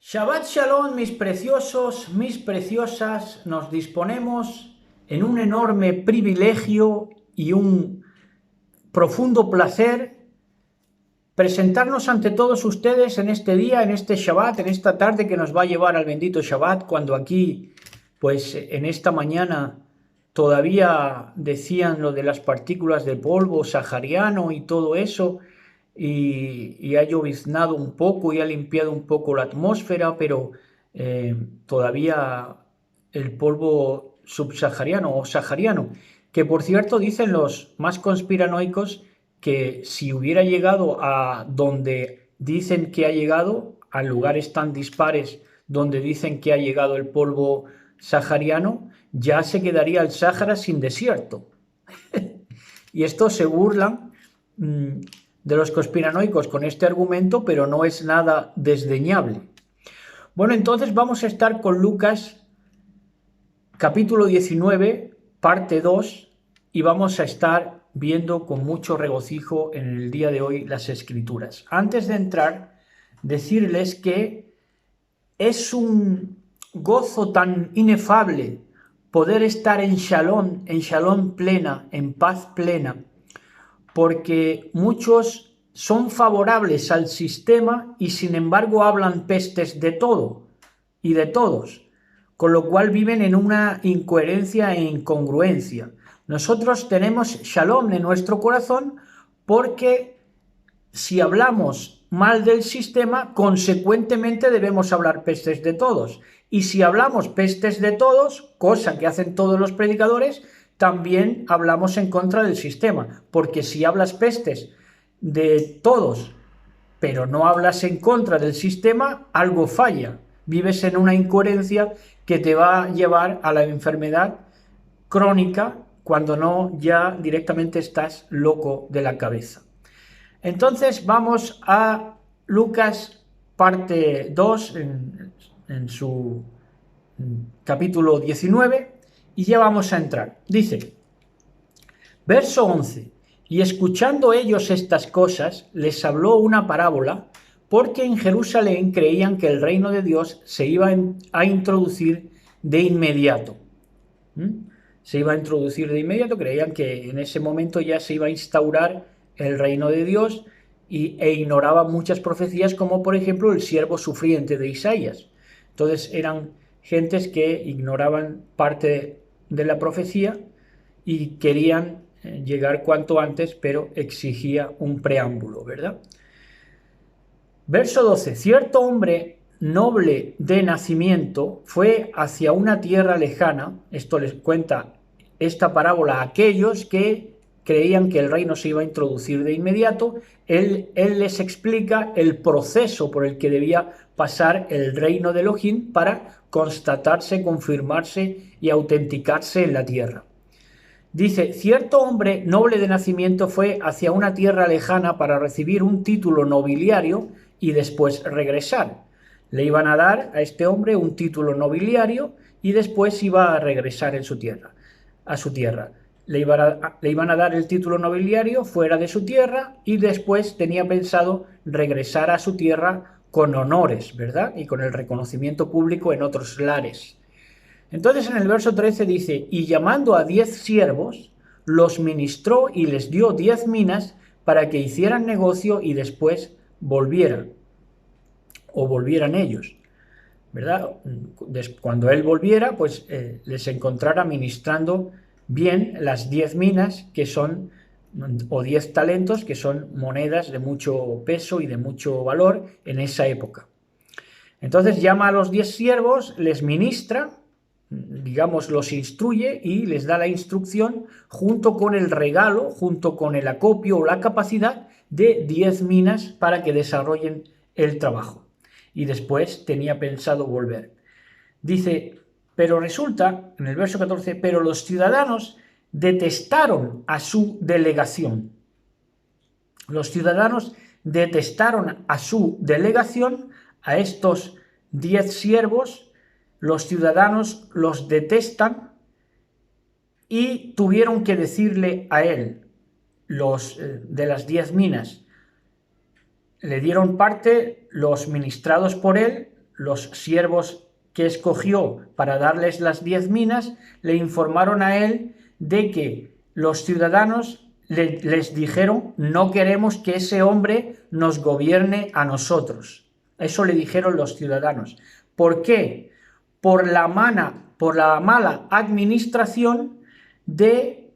Shabbat Shalom, mis preciosos, mis preciosas, nos disponemos en un enorme privilegio y un profundo placer presentarnos ante todos ustedes en este día, en este Shabbat, en esta tarde que nos va a llevar al bendito Shabbat, cuando aquí, pues en esta mañana todavía decían lo de las partículas de polvo sahariano y todo eso, y ha lloviznado un poco y ha limpiado un poco la atmósfera, pero todavía el polvo subsahariano o sahariano, que por cierto dicen los más conspiranoicos que si hubiera llegado a donde dicen que ha llegado, a lugares tan dispares donde dicen que ha llegado el polvo sahariano, ya se quedaría el Sáhara sin desierto. Y esto se burlan de los conspiranoicos con este argumento, pero no es nada desdeñable. Bueno, entonces vamos a estar con Lucas capítulo 19, parte 2, y vamos a estar viendo con mucho regocijo en el día de hoy las Escrituras. Antes de entrar, decirles que es un gozo tan inefable poder estar en shalom plena, en paz plena, porque muchos son favorables al sistema y sin embargo hablan pestes de todo y de todos, con lo cual viven en una incoherencia e incongruencia. Nosotros tenemos shalom en nuestro corazón porque si hablamos mal del sistema, consecuentemente debemos hablar pestes de todos. Y si hablamos pestes de todos, cosa que hacen todos los predicadores, también hablamos en contra del sistema. Porque si hablas pestes de todos, pero no hablas en contra del sistema, algo falla. Vives en una incoherencia que te va a llevar a la enfermedad crónica cuando no ya directamente estás loco de la cabeza. Entonces vamos a Lucas parte 2 en su capítulo 19 y ya vamos a entrar. Dice, verso 11, y escuchando ellos estas cosas, les habló una parábola, porque en Jerusalén creían que el reino de Dios se iba a introducir de inmediato. Se iba a introducir de inmediato, creían que en ese momento ya se iba a instaurar el reino de Dios e ignoraba muchas profecías, como por ejemplo el siervo sufriente de Isaías. Entonces eran gentes que ignoraban parte de la profecía y querían llegar cuanto antes, pero exigía un preámbulo, ¿verdad? Verso 12. Cierto hombre noble de nacimiento fue hacia una tierra lejana. Esto les cuenta esta parábola a aquellos que creían que el reino se iba a introducir de inmediato. Él les explica el proceso por el que debía pasar el reino de Elohim para constatarse, confirmarse y autenticarse en la tierra. Dice, cierto hombre noble de nacimiento fue hacia una tierra lejana para recibir un título nobiliario y después regresar. Le iban a dar a este hombre un título nobiliario y después iba a regresar a su tierra. Le iban a dar el título nobiliario fuera de su tierra y después tenía pensado regresar a su tierra con honores, ¿verdad? Y con el reconocimiento público en otros lares. Entonces en el verso 13 dice, y llamando a 10 siervos, los ministró y les dio 10 minas para que hicieran negocio y después volvieran, o volvieran ellos, ¿verdad? Cuando él volviera, pues les encontrara ministrando bien las 10 minas que son, o 10 talentos, que son monedas de mucho peso y de mucho valor en esa época. Entonces llama a los 10 siervos, les ministra, digamos, los instruye y les da la instrucción junto con el regalo, junto con el acopio o la capacidad de 10 minas para que desarrollen el trabajo. Y después tenía pensado volver. Dice, pero resulta, en el verso 14, pero los ciudadanos detestaron a su delegación. Los ciudadanos detestaron a su delegación, a estos 10 siervos. Los ciudadanos los detestan y tuvieron que decirle a él, los de las 10 minas, le dieron parte los ministrados por él, los siervos que escogió para darles las 10 minas le informaron a él de que los ciudadanos les dijeron: no queremos que ese hombre nos gobierne a nosotros. Eso le dijeron los ciudadanos. ¿Por qué? Por la mala administración de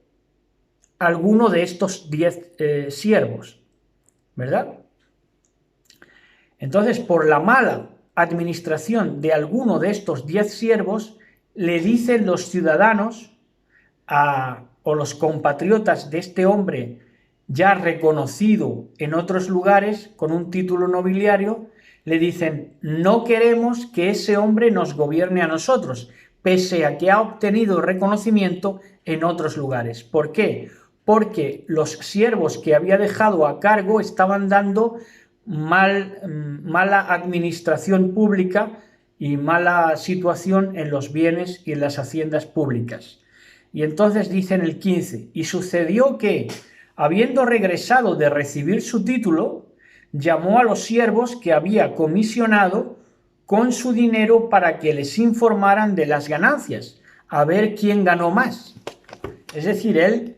alguno de estos 10 siervos, ¿verdad? Entonces, por la mala administración de alguno de estos 10 siervos, le dicen los ciudadanos o los compatriotas de este hombre ya reconocido en otros lugares con un título nobiliario, le dicen: no queremos que ese hombre nos gobierne a nosotros, pese a que ha obtenido reconocimiento en otros lugares. ¿Por qué? Porque los siervos que había dejado a cargo estaban dando mala administración pública y mala situación en los bienes y en las haciendas públicas. Y entonces dice en el 15: y sucedió que, habiendo regresado de recibir su título, llamó a los siervos que había comisionado con su dinero para que les informaran de las ganancias, a ver quién ganó más. Es decir, él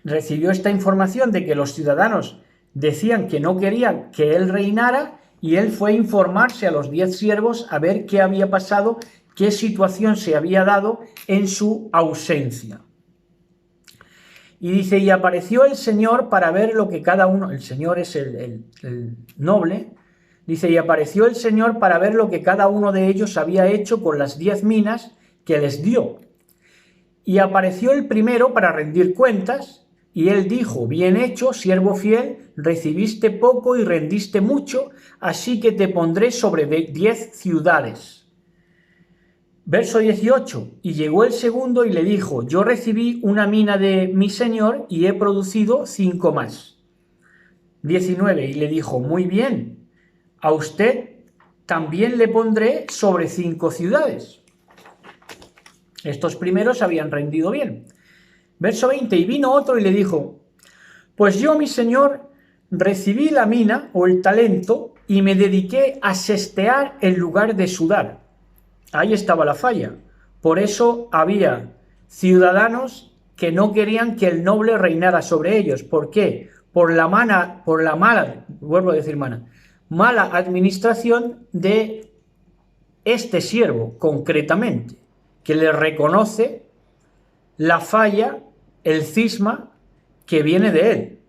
recibió esta información de que los ciudadanos decían que no querían que él reinara, y él fue a informarse a los 10 siervos a ver qué había pasado, qué situación se había dado en su ausencia. Y dice: y apareció el Señor para ver lo que cada uno, el Señor es el noble, dice: y apareció el Señor para ver lo que cada uno de ellos había hecho con las 10 minas que les dio. Y apareció el primero para rendir cuentas, y él dijo: bien hecho, siervo fiel, recibiste poco y rendiste mucho, así que te pondré sobre 10 ciudades. Verso 18: y llegó el segundo y le dijo: yo recibí una mina de mi señor y he producido 5 más. 19: y le dijo: muy bien, a usted también le pondré sobre 5 ciudades. Estos primeros habían rendido bien. Verso 20: y vino otro y le dijo: pues yo, mi señor, recibí la mina o el talento y me dediqué a sestear en lugar de sudar. Ahí estaba la falla. Por eso había ciudadanos que no querían que el noble reinara sobre ellos. ¿Por qué? Por la mala administración de este siervo, concretamente, que le reconoce la falla, el cisma que viene de él,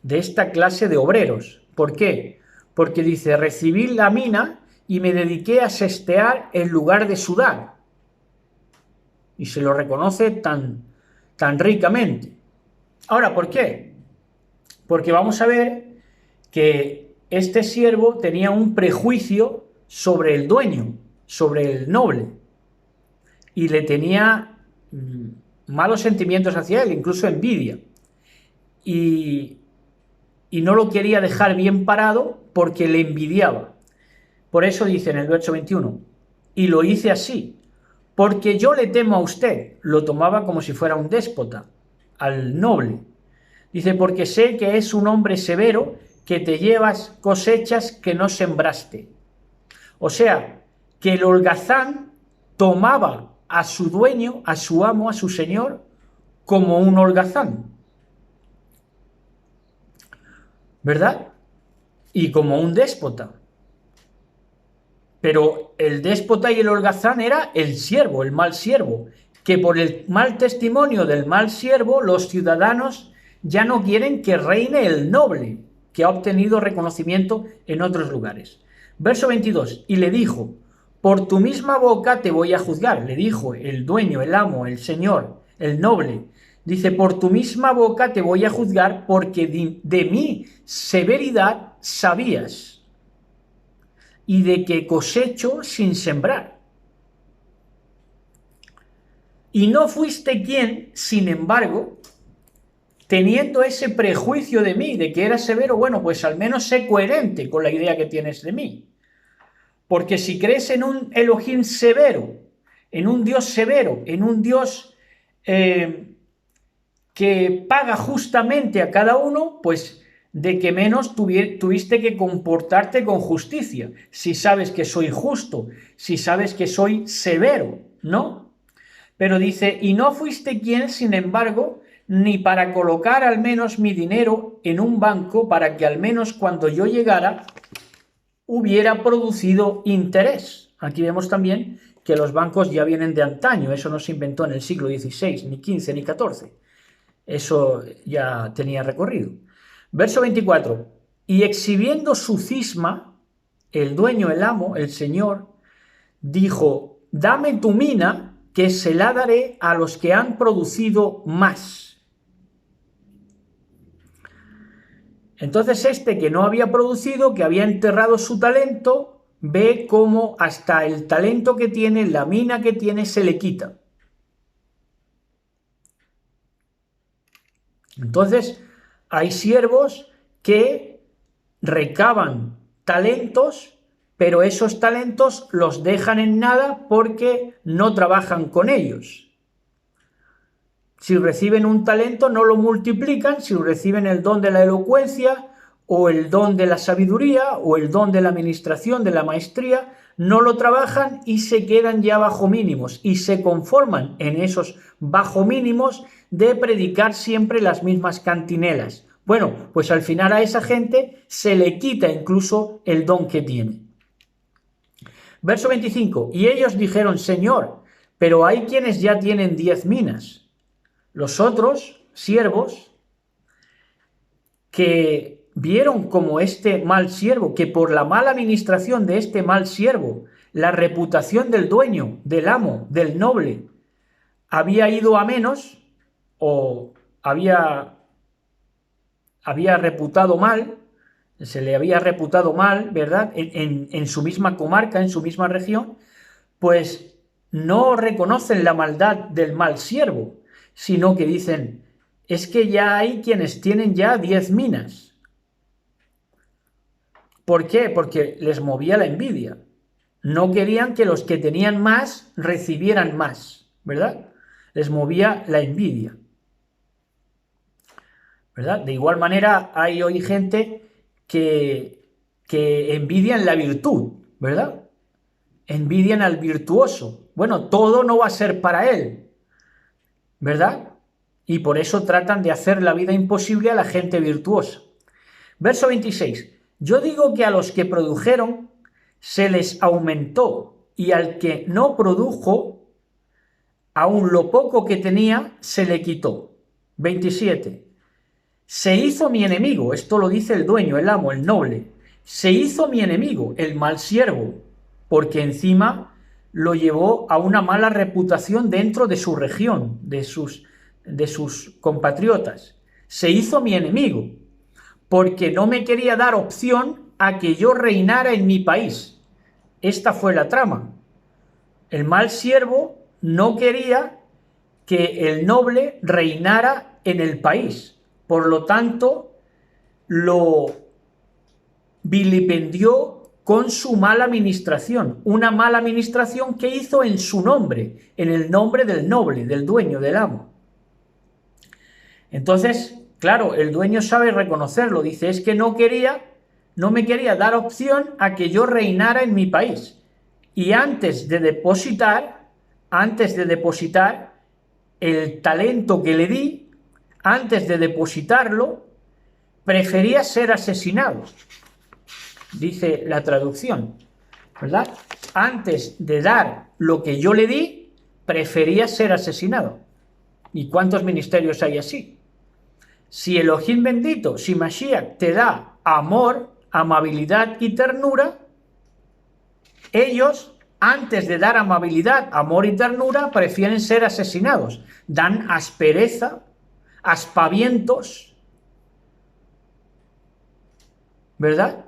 de esta clase de obreros. ¿Por qué? Porque dice: recibí la mina y me dediqué a sestear en lugar de sudar. Y se lo reconoce tan ricamente. Ahora, ¿por qué? Porque vamos a ver que este siervo tenía un prejuicio sobre el dueño, sobre el noble, y le tenía malos sentimientos hacia él, incluso envidia. Y no lo quería dejar bien parado porque le envidiaba. Por eso dice en el verso 21: y lo hice así, porque yo le temo a usted. Lo tomaba como si fuera un déspota, al noble. Dice: porque sé que es un hombre severo, que te llevas cosechas que no sembraste. O sea, que el holgazán tomaba a su dueño, a su amo, a su señor, como un holgazán, ¿verdad? Y como un déspota. Pero el déspota y el holgazán era el siervo, el mal siervo, que por el mal testimonio del mal siervo los ciudadanos ya no quieren que reine el noble, que ha obtenido reconocimiento en otros lugares. Verso 22: y le dijo: por tu misma boca te voy a juzgar. Le dijo el dueño, el amo, el señor, el noble. Dice: por tu misma boca te voy a juzgar, porque de mi severidad sabías, y de que cosecho sin sembrar. Y no fuiste quien, sin embargo, teniendo ese prejuicio de mí, de que era severo, bueno, pues al menos sé coherente con la idea que tienes de mí. Porque si crees en un Elohim severo, en un Dios severo, en un Dios que paga justamente a cada uno, pues de que menos tuviste que comportarte con justicia, si sabes que soy justo, si sabes que soy severo, ¿no? Pero dice, y no fuiste quien, sin embargo, ni para colocar al menos mi dinero en un banco para que al menos cuando yo llegara hubiera producido interés. Aquí vemos también que los bancos ya vienen de antaño, eso no se inventó en el siglo XVI, ni XV, ni XIV. Eso ya tenía recorrido. Verso 24. Y exhibiendo su cisma, el dueño, el amo, el señor, dijo, dame tu mina, que se la daré a los que han producido más. Entonces este que no había producido, que había enterrado su talento, ve cómo hasta el talento que tiene, la mina que tiene, se le quita. Entonces hay siervos que recaban talentos, pero esos talentos los dejan en nada porque no trabajan con ellos. Si reciben un talento no lo multiplican, si reciben el don de la elocuencia o el don de la sabiduría o el don de la administración, de la maestría, no lo trabajan y se quedan ya bajo mínimos y se conforman en esos bajo mínimos de predicar siempre las mismas cantinelas. Bueno, pues al final a esa gente se le quita incluso el don que tiene. Verso 25. Y ellos dijeron, Señor, pero hay quienes ya tienen 10 minas. Los otros siervos que vieron como este mal siervo, que por la mala administración de este mal siervo, la reputación del dueño, del amo, del noble, había ido a menos o había reputado mal, se le había reputado mal, ¿verdad?, en su misma comarca, en su misma región, pues no reconocen la maldad del mal siervo, sino que dicen, es que ya hay quienes tienen ya 10 minas. ¿Por qué? Porque les movía la envidia. No querían que los que tenían más recibieran más, ¿verdad? Les movía la envidia, ¿verdad? De igual manera hay hoy gente que envidian la virtud, ¿verdad? Envidian al virtuoso. Bueno, todo no va a ser para él, ¿verdad? Y por eso tratan de hacer la vida imposible a la gente virtuosa. Verso 26. Yo digo que a los que produjeron se les aumentó y al que no produjo, aun lo poco que tenía, se le quitó. 27. Se hizo mi enemigo, esto lo dice el dueño, el amo, el noble. Se hizo mi enemigo, el mal siervo, porque encima lo llevó a una mala reputación dentro de su región, de sus compatriotas. Se hizo mi enemigo, porque no me quería dar opción a que yo reinara en mi país. Esta fue la trama. El mal siervo no quería que el noble reinara en el país. Por lo tanto, lo vilipendió con su mala administración. Una mala administración que hizo en su nombre, en el nombre del noble, del dueño, del amo. Entonces, claro, el dueño sabe reconocerlo. Dice, es que no me quería dar opción a que yo reinara en mi país. Y antes de depositar el talento que le di, antes de depositarlo, prefería ser asesinado, dice la traducción, ¿verdad? Antes de dar lo que yo le di, prefería ser asesinado. ¿Y cuántos ministerios hay así? Si Elohim bendito, si Mashiach te da amor, amabilidad y ternura, ellos, antes de dar amabilidad, amor y ternura, prefieren ser asesinados. Dan aspereza, aspavientos, ¿verdad?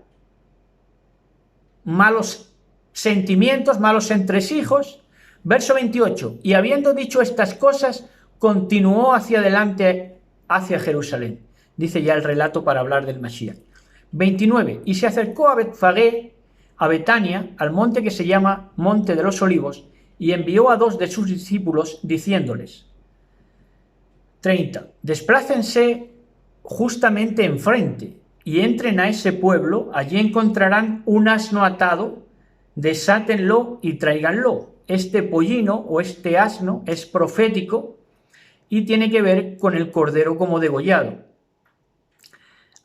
Malos sentimientos, malos entresijos. Verso 28. Y habiendo dicho estas cosas, continuó hacia adelante, hacia Jerusalén. Dice ya el relato para hablar del Mashiach. 29. Y se acercó a Betfagé, a Betania, al monte que se llama Monte de los Olivos, y envió a 2 de sus discípulos, diciéndoles, 30. Desplácense justamente enfrente, y entren a ese pueblo, allí encontrarán un asno atado, desátenlo y tráiganlo. Este pollino o este asno es profético y tiene que ver con el cordero como degollado.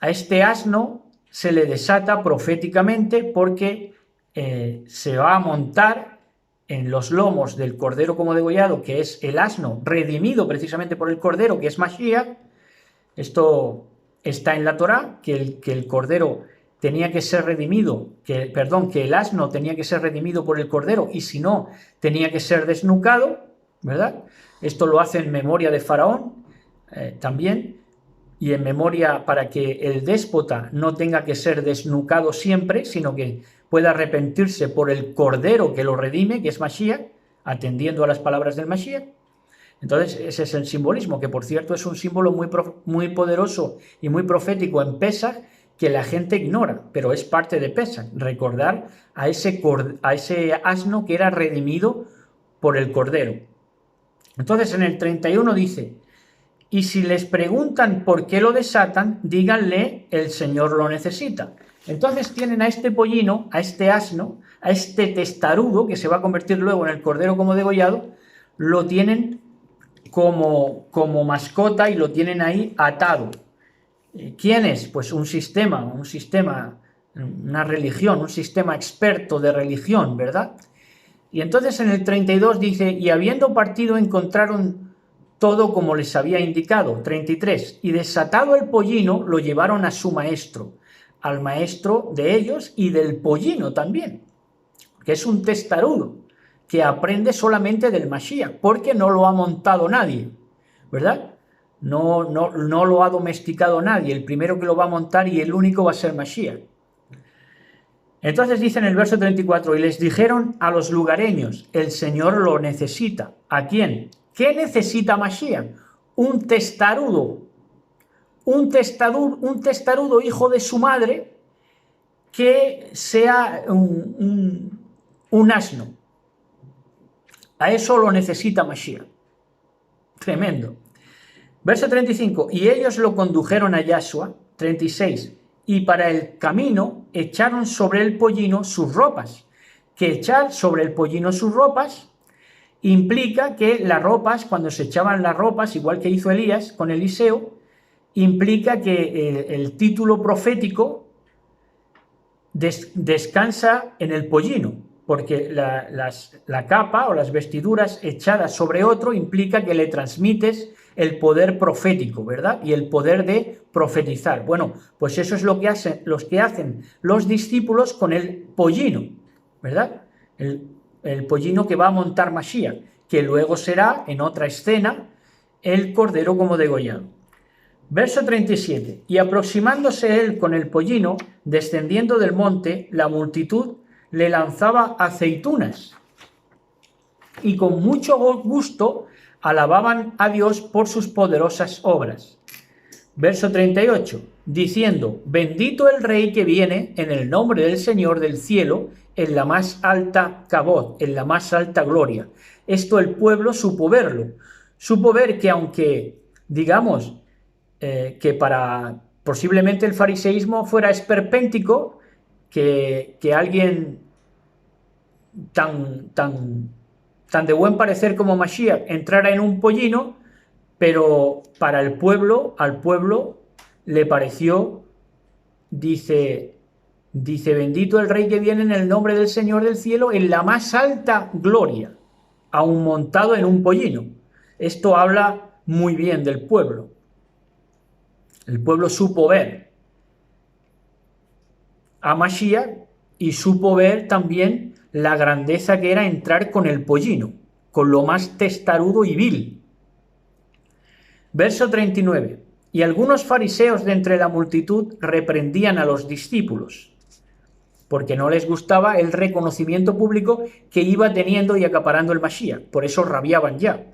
A este asno se le desata proféticamente porque se va a montar en los lomos del cordero como degollado, que es el asno redimido precisamente por el cordero, que es Mashiach. Esto está en la Torá, que el cordero tenía que ser redimido, que el asno tenía que ser redimido por el cordero, y si no, tenía que ser desnucado, ¿verdad? Esto lo hace en memoria de Faraón también, y en memoria para que el déspota no tenga que ser desnucado siempre, sino que pueda arrepentirse por el cordero que lo redime, que es Mashiach, atendiendo a las palabras del Mashiach. Entonces, ese es el simbolismo, que por cierto es un símbolo muy poderoso y muy profético en Pesaj, que la gente ignora, pero es parte de Pesaj, recordar a ese asno que era redimido por el cordero. Entonces, en el 31 dice: y si les preguntan por qué lo desatan, díganle, el Señor lo necesita. Entonces tienen a este pollino, a este asno, a este testarudo, que se va a convertir luego en el cordero como degollado, lo tienen como mascota y lo tienen ahí atado. ¿Quién es? Pues un sistema, una religión, un sistema experto de religión, ¿verdad? Y entonces en el 32 dice: y habiendo partido encontraron todo como les había indicado. 33, y desatado el pollino lo llevaron a su maestro, al maestro de ellos y del pollino también, que es un testarudo, que aprende solamente del Mashiach, porque no lo ha montado nadie, ¿verdad? No lo ha domesticado nadie, el primero que lo va a montar y el único va a ser Mashiach. Entonces dice en el verso 34, y les dijeron a los lugareños, el Señor lo necesita. ¿A quién? ¿Qué necesita Mashiach? Un testarudo hijo de su madre, que sea un asno. A eso lo necesita Mashiach. Tremendo. Verso 35, y ellos lo condujeron a Yahshua. 36, y para el camino echaron sobre el pollino sus ropas. Que echar sobre el pollino sus ropas implica que las ropas, cuando se echaban las ropas, igual que hizo Elías con Eliseo, implica que el título profético descansa en el pollino, porque la capa o las vestiduras echadas sobre otro implica que le transmites el poder profético, ¿verdad? Y el poder de profetizar. Bueno, pues eso es lo que hacen los discípulos con el pollino, ¿verdad? El pollino que va a montar Mashiach, que luego será, en otra escena, el cordero como degollado. Verso 37, y aproximándose él con el pollino, descendiendo del monte, la multitud le lanzaba aceitunas, y con mucho gusto alababan a Dios por sus poderosas obras. Verso 38, diciendo, bendito el Rey que viene en el nombre del Señor del cielo, en la más alta kabod, en la más alta gloria. Esto el pueblo supo verlo. Supo ver que aunque, digamos, que para posiblemente el fariseísmo fuera esperpéntico que alguien tan de buen parecer como Mashiach entrara en un pollino, pero para el pueblo, al pueblo le pareció, dice, bendito el Rey que viene en el nombre del Señor del cielo, en la más alta gloria, aun montado en un pollino. Esto habla muy bien del pueblo. El pueblo supo ver a Mashiach y supo ver también la grandeza que era entrar con el pollino, con lo más testarudo y vil. Verso 39. Y algunos fariseos de entre la multitud reprendían a los discípulos, porque no les gustaba el reconocimiento público que iba teniendo y acaparando el Mashiach, por eso rabiaban ya.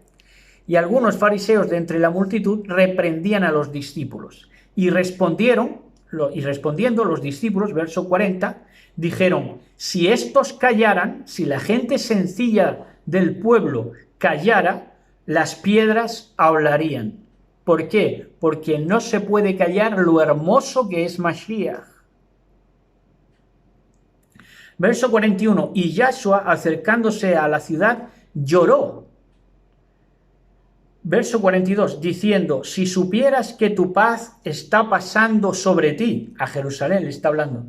Y algunos fariseos de entre la multitud reprendían a los discípulos. Y respondiendo los discípulos, verso 40, dijeron, si estos callaran, si la gente sencilla del pueblo callara, las piedras hablarían. ¿Por qué? Porque no se puede callar lo hermoso que es Mashiach. Verso 41. Y Yahshua, acercándose a la ciudad, lloró. Verso 42, diciendo, si supieras que tu paz está pasando sobre ti, a Jerusalén le está hablando,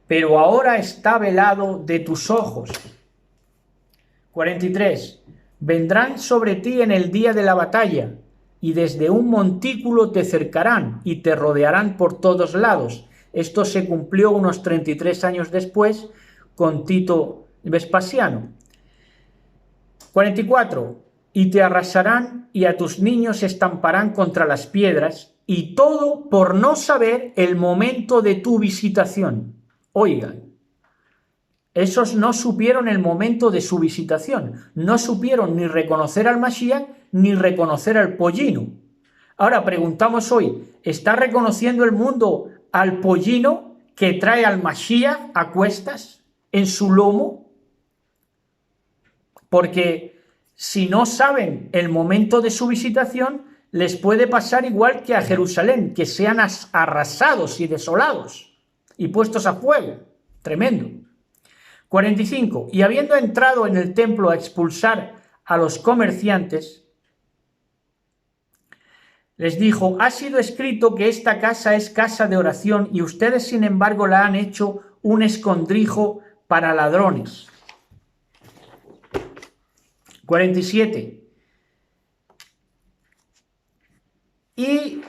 pero ahora está velado de tus ojos. 43, vendrán sobre ti en el día de la batalla, y desde un montículo te cercarán y te rodearán por todos lados. Esto se cumplió unos 33 años después con Tito Vespasiano. 44, y te arrasarán y a tus niños estamparán contra las piedras, y todo por no saber el momento de tu visitación. Oigan, esos no supieron el momento de su visitación, no supieron ni reconocer al Mashiach ni reconocer al pollino. Ahora preguntamos hoy, ¿está reconociendo el mundo al pollino que trae al Mashiach a cuestas en su lomo? Porque si no saben el momento de su visitación, les puede pasar igual que a Jerusalén, que sean arrasados y desolados y puestos a fuego. Tremendo. 45. Y habiendo entrado en el templo a expulsar a los comerciantes, les dijo, ha sido escrito que esta casa es casa de oración y ustedes sin embargo la han hecho un escondrijo para ladrones. 47. Y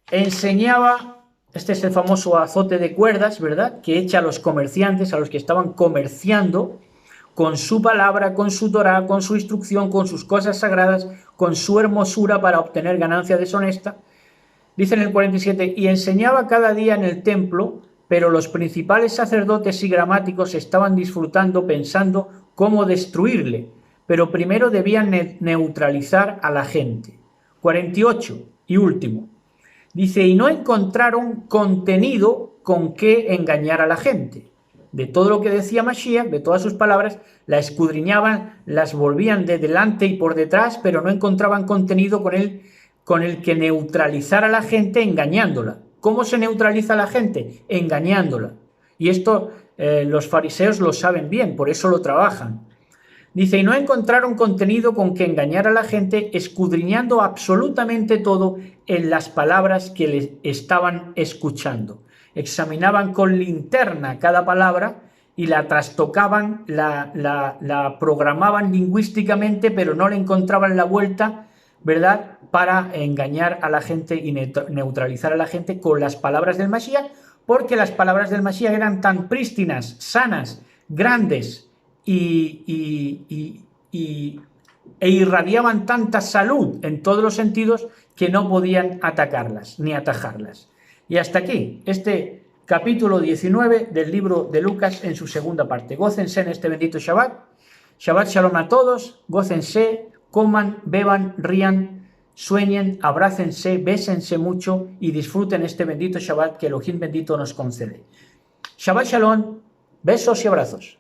enseñaba, este es el famoso azote de cuerdas, ¿verdad?, que echa a los comerciantes, a los que estaban comerciando, con su palabra, con su Torá, con su instrucción, con sus cosas sagradas, con su hermosura para obtener ganancia deshonesta. Dice en el 47, y enseñaba cada día en el templo, pero los principales sacerdotes y gramáticos estaban disfrutando pensando cómo destruirle, pero primero debían neutralizar a la gente. 48 y último. Dice, y no encontraron contenido con qué engañar a la gente. De todo lo que decía Mashiach, de todas sus palabras, la escudriñaban, las volvían de delante y por detrás, pero no encontraban contenido con el que neutralizar a la gente engañándola. ¿Cómo se neutraliza a la gente? Engañándola. Y esto los fariseos lo saben bien, por eso lo trabajan. Dice, y no encontraron contenido con que engañar a la gente, escudriñando absolutamente todo en las palabras que les estaban escuchando. Examinaban con linterna cada palabra y la trastocaban, la programaban lingüísticamente, pero no le encontraban la vuelta, ¿verdad?, para engañar a la gente y neutralizar a la gente con las palabras del Mashiach, porque las palabras del Mashiach eran tan prístinas, sanas, grandes, e irradiaban tanta salud en todos los sentidos que no podían atacarlas ni atajarlas. Y hasta aquí este capítulo 19 del libro de Lucas en su segunda parte. Gócense en este bendito Shabbat. Shabbat Shalom a todos. Gócense, coman, beban, rían, sueñen, abrácense, bésense mucho y disfruten este bendito Shabbat que Elohim bendito nos concede. Shabbat Shalom, besos y abrazos.